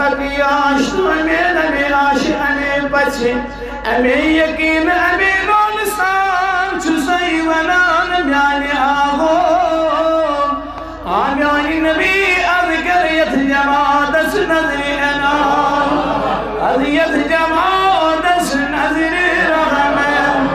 तकियाश में आश अमे पछे अमे यकीन अमे नौनसान छुसई वनान म्याने आगो आम्यानी नबी अज़कर यथ जमादस नजरी अनाम अज़यथ जमादस नजरी रहमन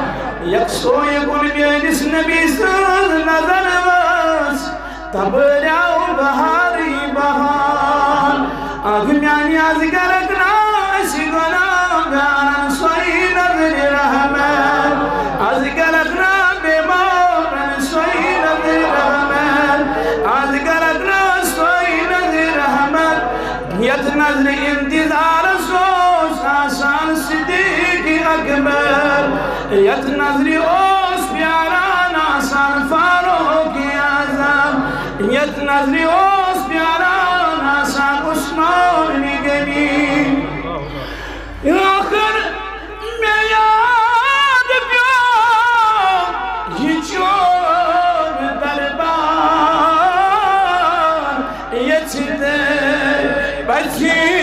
यकसो यकुन बेनिस नबी सद नजर वस तब जाओ बहारी बहार आगम्यानी अज़कर अकनाश गुनागारन सोई नजरी रहमन अज़कर अकना बेमारन सोई नजरी रहमन अज़कर अकना सोई नजरी रहमन यथ नजरी इंतजार सोस आसान सिद्दीक़ अकबर यथ नजरी ओस प्यारा नासान फारूक आज़म यथ नजरी ओस प्यारा नासान उस्मान गनी आखिर में याद प्यो ये चोर दरबार ये चिते बची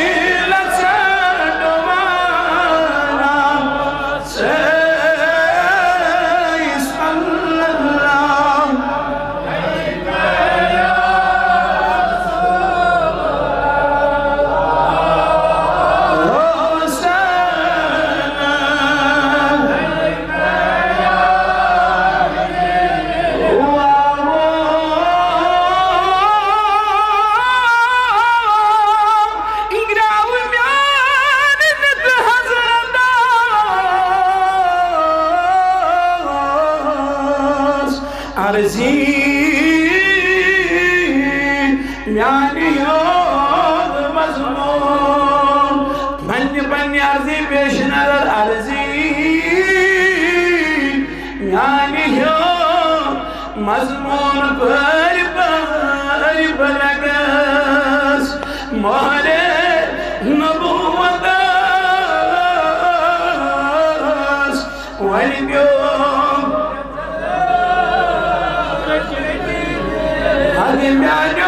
अर्जी म्यानी योद मज़मून बन्नी अर्जी पेश नजर अर्जी म्यानी योद मज़मून पर लगस मोहरे नबूवत वलियो Hadi